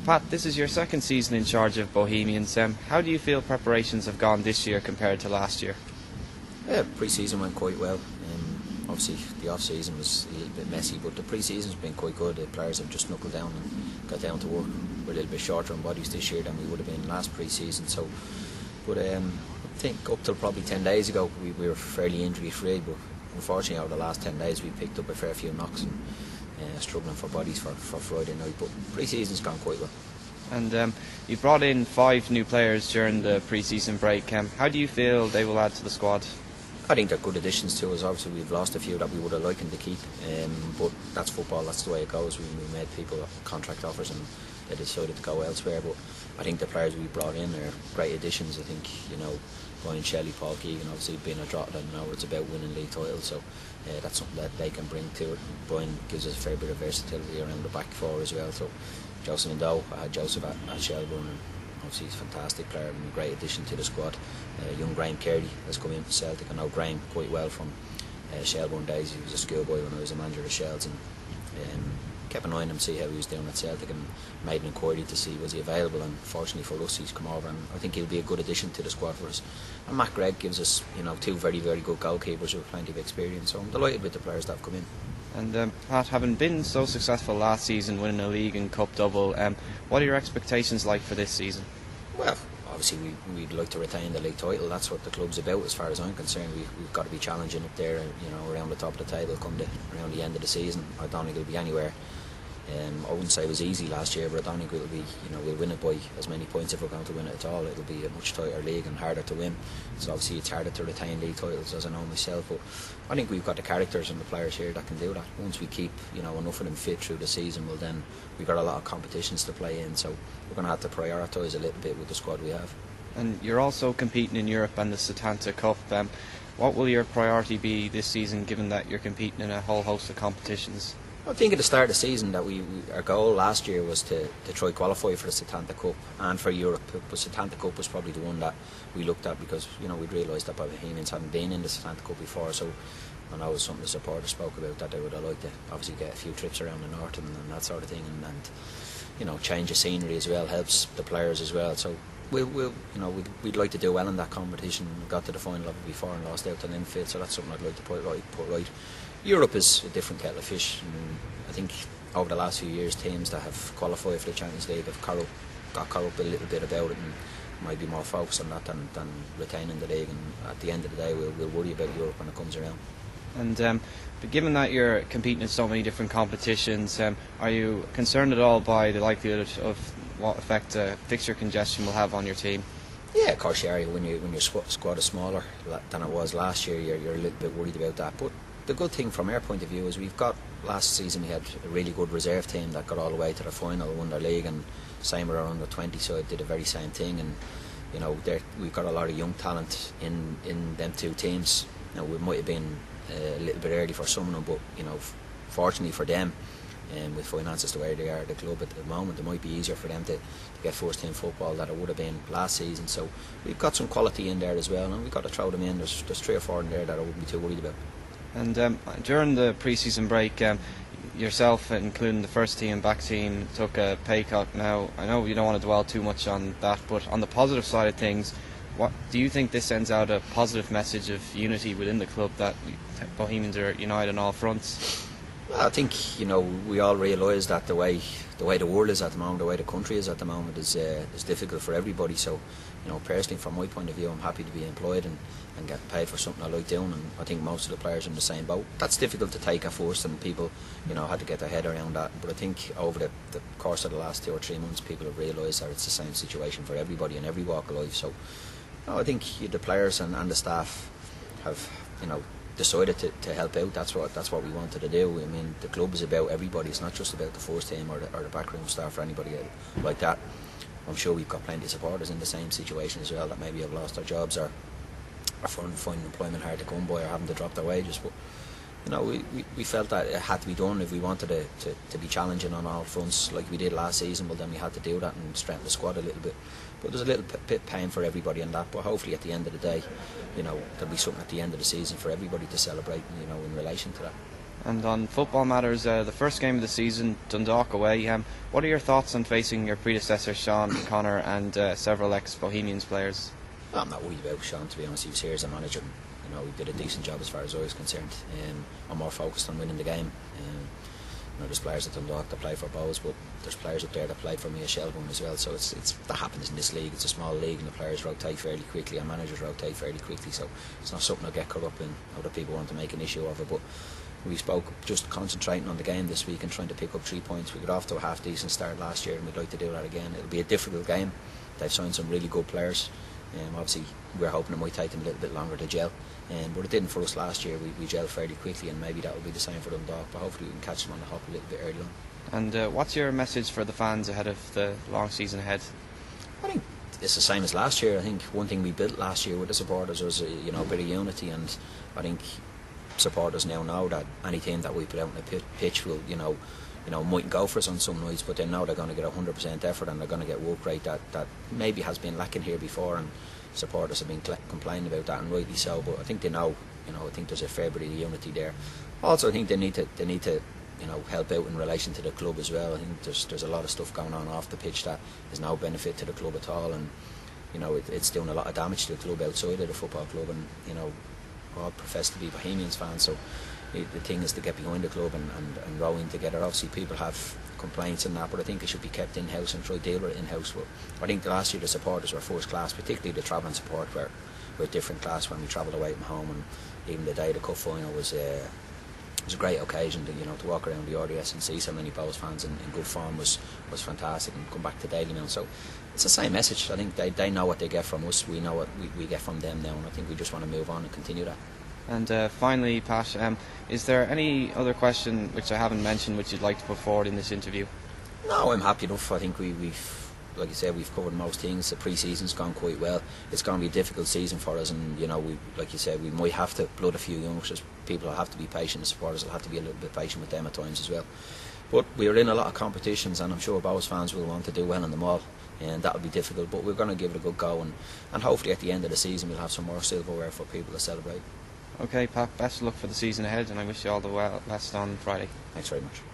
Pat, this is your second season in charge of Bohemians. How do you feel preparations have gone this year compared to last year? Yeah, pre-season went quite well. Obviously the off-season was a little bit messy, but the pre-season's been quite good. The players have just knuckled down and got down to work. We're a little bit shorter on bodies this year than we would have been last pre-season. But I think up till probably 10 days ago we were fairly injury-free, but unfortunately over the last 10 days we picked up a fair few knocks and struggling for bodies for Friday night. But pre-season's gone quite well. And you brought in 5 new players during the pre-season break. How do you feel they will add to the squad? I think they're good additions to us. Obviously we've lost a few that we would have liked to keep, but that's football, that's the way it goes. We made people contract offers and they decided to go elsewhere, but I think the players we brought in are great additions. I think, Brian Shelley, Paul Keegan, obviously being a Drogheda, it's about winning league titles, so that's something that they can bring to it. Brian gives us a fair bit of versatility around the back four as well. So Joseph and Doe, I had Joseph at Shelbourne, and obviously he's a fantastic player and a great addition to the squad. Young Graham Hegarty has come in from Celtic. I know Graham quite well from Shelbourne days. He was a schoolboy when I was a manager of Shells, and kept an eye on him, see how he was doing at Celtic, and made an inquiry to see was he available, and fortunately for us he's come over, and I think he'll be a good addition to the squad for us. And Matt Gregg gives us 2 very, very good goalkeepers with plenty of experience, so I'm delighted with the players that have come in. And Pat, having been so successful last season, winning a league and cup double, what are your expectations like for this season? Well, obviously we'd like to retain the league title. That's what the club's about as far as I'm concerned. We've got to be challenging up there, around the top of the table around the end of the season. I don't think it'll be anywhere. I wouldn't say it was easy last year, but I don't think it'll be, we'll win it by as many points if we're going to win it at all. It'll be a much tighter league and harder to win. So obviously it's harder to retain league titles, as I know myself, but I think we've got the characters and the players here that can do that. Once we keep, enough of them fit through the season, well then we've got a lot of competitions to play in, so we're going to have to prioritise a little bit with the squad we have. And you're also competing in Europe and the Setanta Cup. What will your priority be this season, given that you're competing in a whole host of competitions? I think at the start of the season that our goal last year was to try qualify for the Setanta Cup and for Europe, but Setanta Cup was probably the one that we looked at because we'd realised that Bohemians hadn't been in the Setanta Cup before, so I know it was something the supporters spoke about, that they would have liked to obviously get a few trips around the north and that sort of thing, and change of scenery as well helps the players as well. So we'd like to do well in that competition. We got to the final of it before and lost out to Linfield, so that's something I'd like to put right. Europe is a different kettle of fish, and I think over the last few years teams that have qualified for the Champions League have got caught up a little bit about it and might be more focused on that than retaining the league, and at the end of the day we'll worry about Europe when it comes around. And but given that you're competing in so many different competitions, are you concerned at all by the likelihood of what effect fixture congestion will have on your team? Yeah, of course you are. When your squad is smaller than it was last year, you're a little bit worried about that. But the good thing from our point of view is last season we had a really good reserve team that got all the way to the final, won their league, and same with our under 20 side, did the very same thing, and we've got a lot of young talent in them 2 teams. We might have been a little bit early for some of them, but fortunately for them, with finances the way they are at the club at the moment, it might be easier for them to get first team football than it would have been last season. So we've got some quality in there as well, and we've got to throw them in. There's 3 or 4 in there that I wouldn't be too worried about. And during the pre-season break, yourself, including the first team and back team, took a pay cut. Now, I know you don't want to dwell too much on that, but on the positive side of things, what do you think this sends out a positive message of unity within the club, that Bohemians are united on all fronts? Well, I think we all realise that the way the world is at the moment, the way the country is at the moment, is difficult for everybody. So, personally, from my point of view, I'm happy to be employed and get paid for something I like doing, and I think most of the players are in the same boat. That's difficult to take at first, and people, had to get their head around that. But I think over the course of the last 2 or 3 months, people have realised that it's the same situation for everybody in every walk of life. So, I think the players and the staff have, decided to help out. That's what we wanted to do. I mean, the club is about everybody. It's not just about the first team or the backroom staff or anybody like that. I'm sure we've got plenty of supporters in the same situation as well, that maybe have lost their jobs or finding employment hard to come by or having to drop their wages. But we felt that it had to be done if we wanted to be challenging on all fronts like we did last season. Well, then we had to do that and strengthen the squad a little bit. But there's a little bit pain for everybody in that. But hopefully at the end of the day, there'll be something at the end of the season for everybody to celebrate, in relation to that. And on football matters, the first game of the season, Dundalk away. What are your thoughts on facing your predecessor Sean Connor and several ex-Bohemians players? Well, I'm not worried about Sean, to be honest. He was here as a manager. He did a decent job as far as I was concerned. I'm more focused on winning the game. There's players at Dundalk that play for Bohs, but there's players up there that played for me at Shelbourne as well. So that happens in this league. It's a small league, and the players rotate fairly quickly, and managers rotate fairly quickly. So it's not something I get caught up in. Other people want to make an issue of it, but we spoke just concentrating on the game this week and trying to pick up 3 points. We got off to a half decent start last year, and we'd like to do that again. It'll be a difficult game. They've signed some really good players. Obviously, we're hoping it might take them a little bit longer to gel. But it didn't for us last year. We gelled fairly quickly, and maybe that will be the same for Dundalk. But hopefully, we can catch them on the hop a little bit early on. And what's your message for the fans ahead of the long season ahead? I think it's the same as last year. I think one thing we built last year with the supporters was a bit of unity, and I think supporters now know that any team that we put out on the pitch will mightn't go for us on some nights, but they know they're going to get 100% effort, and they're going to get work rate that maybe has been lacking here before, and supporters have been complaining about that, and rightly so. But I think they know. I think there's a fair bit of unity there. Also, I think they need to help out in relation to the club as well. I think there's a lot of stuff going on off the pitch that is no benefit to the club at all, and it's doing a lot of damage to the club outside of the football club. And we all profess to be Bohemians fans, so the thing is to get behind the club and row in together. Obviously, people have complaints and that, but I think it should be kept in-house and try to deal with it in-house. But I think last year the supporters were first class, particularly the travelling support were different class when we travelled away from home, and even the day of the cup final was a great occasion to walk around the RDS and see so many Bohs fans in good form was fantastic, and come back to Dalymount. So it's the same message. I think they know what they get from us, we know what we get from them now, and I think we just want to move on and continue that. And finally, Pat, is there any other question which I haven't mentioned which you'd like to put forward in this interview? No, I'm happy enough. I think we've, like you said, we've covered most things. The pre-season's gone quite well. It's going to be a difficult season for us, and like you said, we might have to blood a few youngsters. People will have to be patient, the supporters will have to be a little bit patient with them at times as well. But we're in a lot of competitions, and I'm sure Bohs fans will want to do well in them all, and that'll be difficult. But we're going to give it a good go, and hopefully at the end of the season we'll have some more silverware for people to celebrate. Okay, Pat, best of luck for the season ahead, and I wish you all the best on Friday. Thanks very much.